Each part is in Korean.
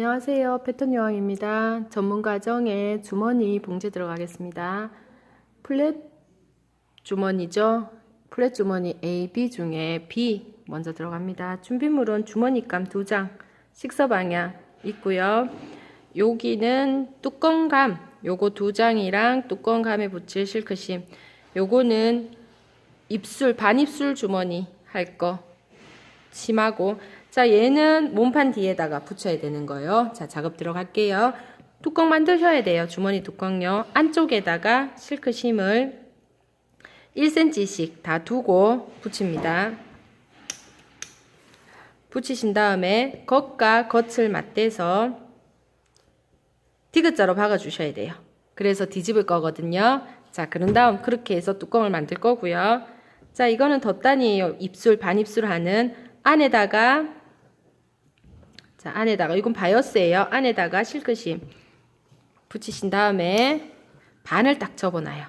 안녕하세요. 패턴 여왕입니다. 전문 가정에 주머니 봉제 들어가겠습니다. 플랫 주머니죠. 플랫 주머니 A, B 중에 B 먼저 들어갑니다. 준비물은 주머니감 2장, 식서 방향 있고요. 여기는 뚜껑감, 요거 2장이랑 뚜껑감에 붙일 실크심. 요거는 입술, 반입술 주머니 할 거 심하고, 자, 얘는 몸판 뒤에다가 붙여야 되는 거예요. 자, 작업 들어갈게요. 뚜껑 만드셔야 돼요. 주머니 뚜껑요. 안쪽에다가 실크심을 1cm씩 다 두고 붙입니다. 붙이신 다음에 겉과 겉을 맞대서 디귿자로 박아 주셔야 돼요. 그래서 뒤집을 거거든요. 자, 그런 다음 그렇게 해서 뚜껑을 만들 거고요. 자, 이거는 덧단이에요. 입술, 반입술 하는 안에다가, 자, 안에다가, 이건 바이어스예요. 안에다가 실크심 붙이신 다음에 반을 딱 접어놔요.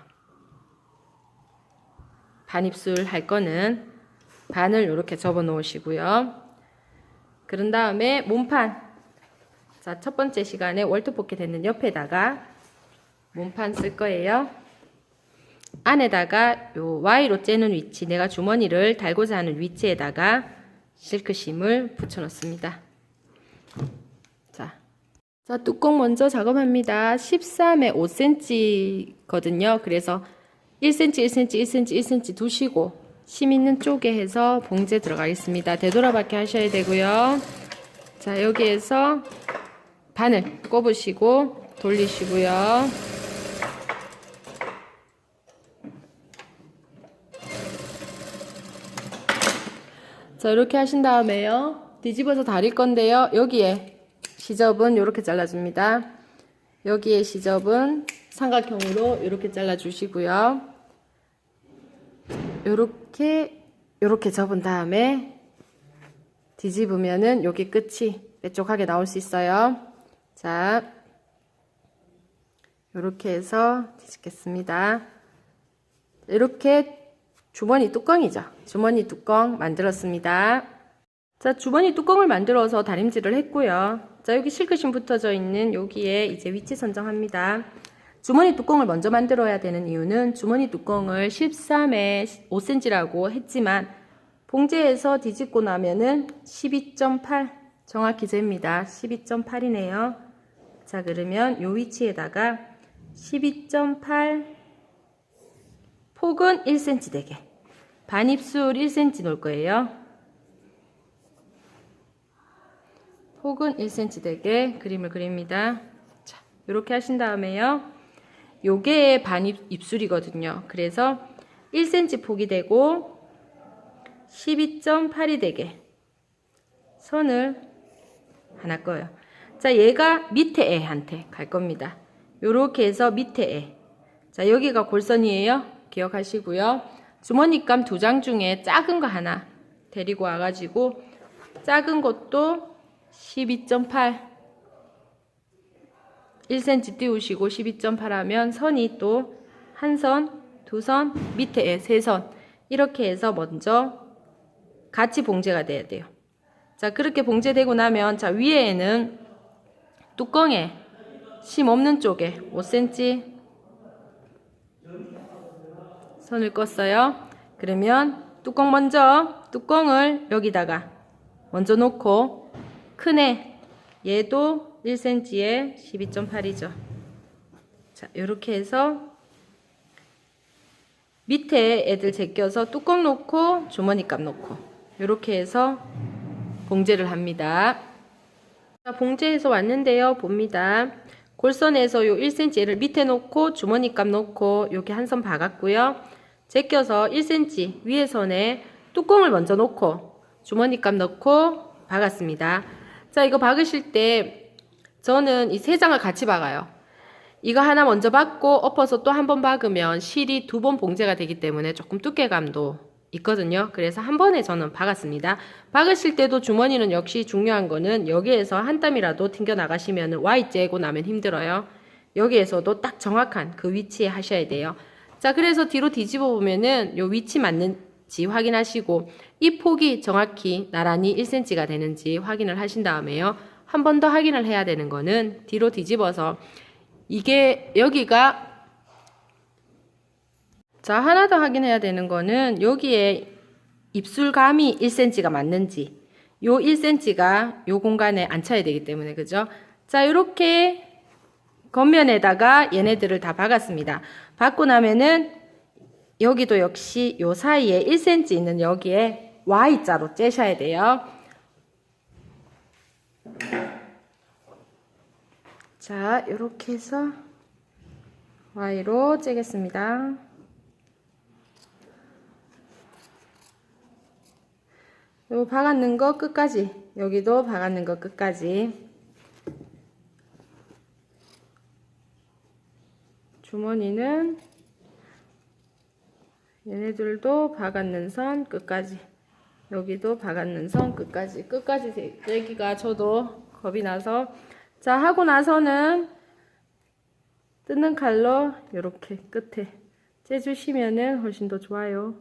반입술 할 거는 반을 이렇게 접어 놓으시고요. 그런 다음에 몸판, 자, 첫 번째 시간에 월드 포켓 했는 옆에다가 몸판 쓸 거예요. 안에다가 요 Y로 째는 위치, 내가 주머니를 달고자 하는 위치에다가 실크심을 붙여 넣습니다. 자, 뚜껑 먼저 작업합니다. 13에 5cm 거든요. 그래서 1cm, 1cm, 1cm, 1cm 두시고 심 있는 쪽에 해서 봉제 들어가겠습니다. 되돌아박기 하셔야 되고요. 자, 여기에서 바늘 꼽으시고 돌리시고요. 자, 이렇게 하신 다음에요, 뒤집어서 다릴 건데요. 여기에 시접은 이렇게 잘라줍니다. 여기에 시접은 삼각형으로 이렇게 잘라주시고요. 요렇게 접은 다음에 뒤집으면은 여기 끝이 빼쪽하게 나올 수 있어요. 자, 요렇게 해서 뒤집겠습니다. 이렇게 주머니 뚜껑이죠. 주머니 뚜껑 만들었습니다. 자, 주머니 뚜껑을 만들어서 다림질을 했고요. 자, 여기 실크심 붙어져 있는 여기에 이제 위치 선정합니다. 주머니 뚜껑을 먼저 만들어야 되는 이유는 주머니 뚜껑을 13에 5cm라고 했지만 봉제해서 뒤집고 나면은 12.8 정확히 잽니다. 12.8이네요. 자, 그러면 요 위치에다가 12.8 폭은 1cm 되게, 반입술 1cm 놓을 거예요. 폭은 1cm 되게 그림을 그립니다. 자, 이렇게 하신 다음에요, 요게 반입술이거든요. 그래서 1cm 폭이 되고 12.8이 되게 선을 하나 꺼요. 자, 얘가 밑에 애한테 갈 겁니다. 요렇게 해서 밑에 애. 자, 여기가 골선이에요. 기억하시고요. 주머니감 2장 중에 작은 거 하나 데리고 와가지고 작은 것도 12.8 1cm 띄우시고 12.8 하면 선이 또 한 선, 두 선, 밑에 3선 이렇게 해서 먼저 같이 봉제가 돼야 돼요. 자, 그렇게 봉제되고 나면, 자, 위에는 뚜껑에 심 없는 쪽에 5cm 선을 껐어요. 그러면 뚜껑을 여기다가 먼저 놓고 큰 애, 얘도 1cm에 12.8이죠. 자, 요렇게 해서 밑에 애들 제껴서 뚜껑 놓고 주머니감 놓고 요렇게 해서 봉제를 합니다. 자, 봉제해서 왔는데요. 봅니다. 골선에서 요 1cm를 밑에 놓고 주머니감 놓고 여기 한 선 박았고요. 제껴서 1cm 위에 선에 뚜껑을 먼저 놓고 주머니감 넣고 박았습니다. 자, 이거 박으실 때 저는 이 3장을 같이 박아요. 이거 하나 먼저 박고 엎어서 또 한 번 박으면 실이 2번 봉제가 되기 때문에 조금 두께감도 있거든요. 그래서 한 번에 저는 박았습니다. 박으실 때도 주머니는 역시 중요한 거는 여기에서 한 땀이라도 튕겨 나가시면 Y 째고 나면 힘들어요. 여기에서도 딱 정확한 그 위치에 하셔야 돼요. 자, 그래서 뒤로 뒤집어 보면은 요 위치 맞는지 확인하시고 이 폭이 정확히 나란히 1cm가 되는지 확인을 하신 다음에요, 한 번 더 확인을 해야 되는 거는 뒤로 뒤집어서 이게 여기가 자, 하나 더 확인해야 되는 거는 여기에 입술감이 1cm가 맞는지 요 1cm가 요 공간에 앉혀야 되기 때문에 그죠? 자, 이렇게 겉면에다가 얘네들을 다 박았습니다. 박고 나면은 여기도 역시 요 사이에 1cm 있는 여기에 Y자로 째셔야 돼요. 자, 이렇게 해서 Y로 째겠습니다. 요 박았는 거 끝까지, 여기도 박았는 거 끝까지. 주머니는 얘네들도 박았는 선 끝까지, 여기도 박았는 선 끝까지 떼기가 저도 겁이 나서. 자, 하고 나서는 뜯는 칼로 이렇게 끝에 째주시면은 훨씬 더 좋아요.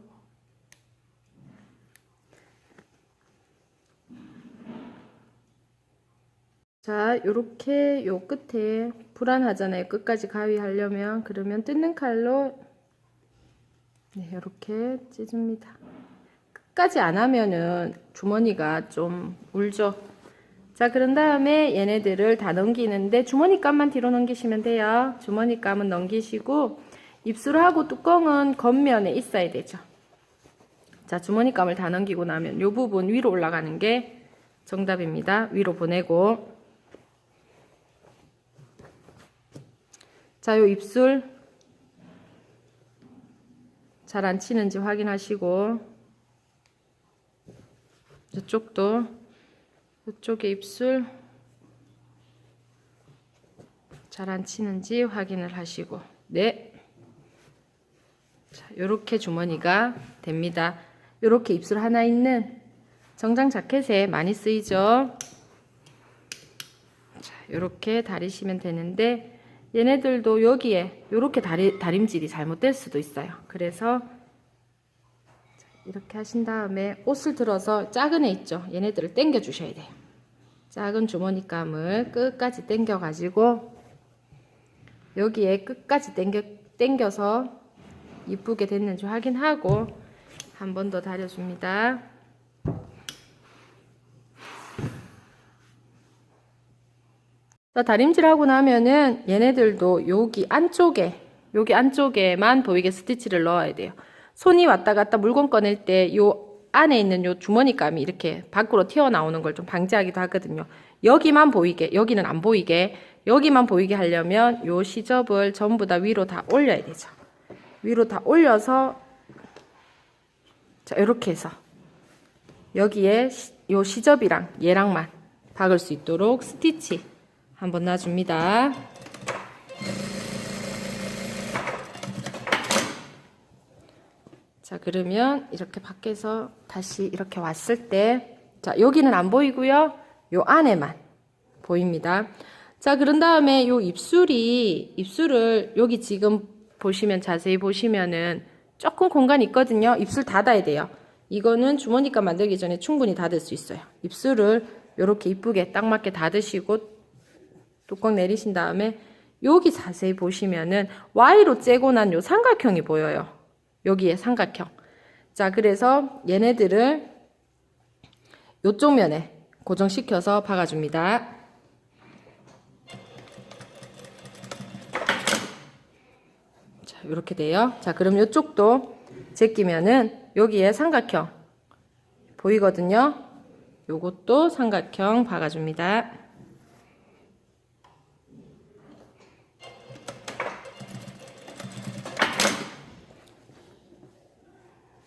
자, 요렇게 요 끝에 불안하잖아요. 끝까지 가위하려면. 그러면 뜯는 칼로 네, 요렇게 찢습니다. 끝까지 안 하면은 주머니가 좀 울죠. 자, 그런 다음에 얘네들을 다 넘기는데 주머니 감만 뒤로 넘기시면 돼요. 주머니 감은 넘기시고 입술하고 뚜껑은 겉면에 있어야 되죠. 자, 주머니 감을 다 넘기고 나면 요 부분 위로 올라가는 게 정답입니다. 위로 보내고. 자, 요 입술 잘 안 치는지 확인하시고, 이쪽도, 이쪽에 입술 잘 안 치는지 확인을 하시고, 네. 자, 요렇게 주머니가 됩니다. 요렇게 입술 하나 있는 정장 자켓에 많이 쓰이죠. 자, 요렇게 다리시면 되는데, 얘네들도 여기에 요렇게 다림질이 잘못될 수도 있어요. 그래서 이렇게 하신 다음에 옷을 들어서 작은 애 있죠? 얘네들을 당겨 주셔야 돼요. 작은 주머니감을 끝까지 당겨 가지고 여기에 끝까지 당겨서 이쁘게 됐는지 확인하고 한 번 더 다려줍니다. 자, 다림질하고 나면은 얘네들도 여기 안쪽에만 보이게 스티치를 넣어야 돼요. 손이 왔다 갔다 물건 꺼낼 때 요 안에 있는 요 주머니감이 이렇게 밖으로 튀어나오는 걸 좀 방지하기도 하거든요. 여기만 보이게, 여기는 안 보이게, 여기만 보이게 하려면 요 시접을 전부 다 위로 다 올려야 되죠. 위로 다 올려서 자, 이렇게 해서 여기에 요 시접이랑 얘랑만 박을 수 있도록 스티치 한번 놔줍니다. 자, 그러면 이렇게 밖에서 다시 이렇게 왔을 때, 자, 여기는 안 보이고요. 요 안에만 보입니다. 자, 그런 다음에 요 입술을 여기 지금 보시면 자세히 보시면은 조금 공간이 있거든요. 입술 닫아야 돼요. 이거는 주머니감 만들기 전에 충분히 닫을 수 있어요. 입술을 요렇게 이쁘게 딱 맞게 닫으시고 뚜껑 내리신 다음에 여기 자세히 보시면은 Y로 째고 난 요 삼각형이 보여요. 여기에 삼각형. 자, 그래서 얘네들을 요쪽 면에 고정시켜서 박아줍니다. 자, 이렇게 돼요. 자, 그럼 요쪽도 제끼면은 여기에 삼각형 보이거든요. 요것도 삼각형 박아줍니다.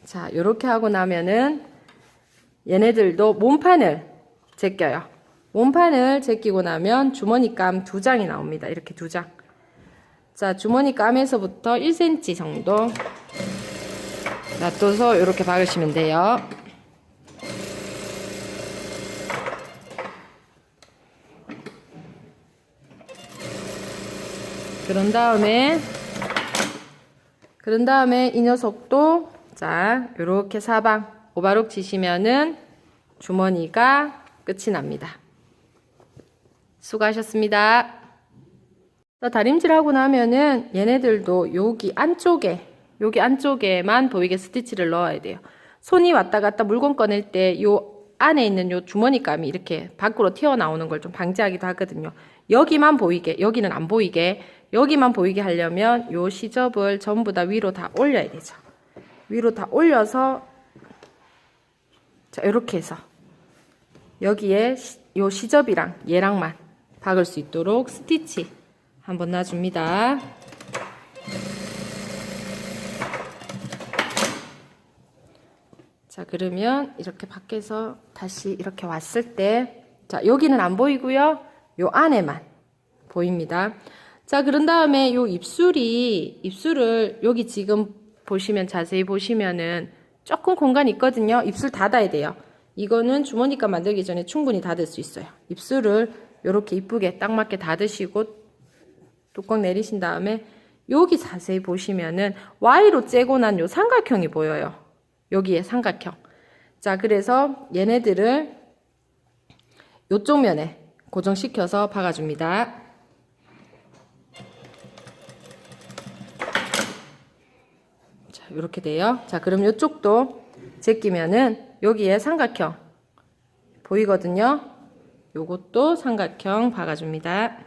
자, 요렇게 하고 나면은 얘네들도 몸판을 제껴요. 몸판을 제끼고 나면 주머니감 2장이 나옵니다. 이렇게 2장. 자, 주머니감에서부터 1cm 정도 놔둬서 이렇게 박으시면 돼요. 그런 다음에 이 녀석도 자, 요렇게 사방 오바록 치시면은 주머니가 끝이 납니다. 수고하셨습니다. 자, 다림질하고 나면은 얘네들도 여기 안쪽에만 보이게 스티치를 넣어야 돼요. 손이 왔다 갔다 물건 꺼낼 때 요 안에 있는 요 주머니감이 이렇게 밖으로 튀어나오는 걸 좀 방지하기도 하거든요. 여기만 보이게, 여기는 안 보이게, 여기만 보이게 하려면 요 시접을 전부 다 위로 다 올려야 되죠. 위로 다 올려서 자, 이렇게 해서 여기에 요 시접이랑 얘랑만 박을 수 있도록 스티치 한번 놔줍니다. 자, 그러면 이렇게 밖에서 다시 이렇게 왔을 때, 자, 여기는 안 보이고요. 요 안에만 보입니다. 자, 그런 다음에 요 입술을 여기 지금 보시면 자세히 보시면은 조금 공간이 있거든요. 입술 닫아야 돼요. 이거는 주머니감 만들기 전에 충분히 닫을 수 있어요. 입술을 요렇게 이쁘게 딱 맞게 닫으시고 뚜껑 내리신 다음에 여기 자세히 보시면은 Y로 째고 난 요 삼각형이 보여요. 여기에 삼각형. 자, 그래서 얘네들을 요쪽 면에 고정시켜서 박아줍니다. 자, 이렇게 돼요. 자, 그럼 요쪽도 제끼면은 여기에 삼각형 보이거든요. 요것도 삼각형 박아줍니다.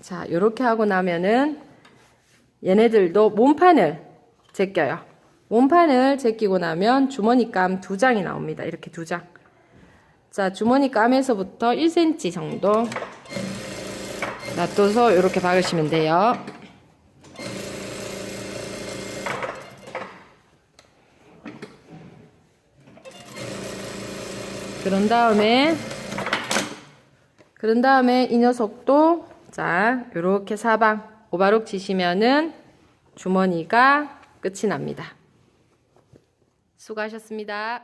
자, 요렇게 하고 나면은 얘네들도 몸판을 제껴요. 몸판을 제끼고 나면 주머니감 2장이 나옵니다. 이렇게 2장. 자, 주머니감에서부터 1cm 정도 놔둬서 이렇게 박으시면 돼요. 그런 다음에 이 녀석도 자, 요렇게 사방 오바록 치시면은 주머니가 끝이 납니다. 수고하셨습니다.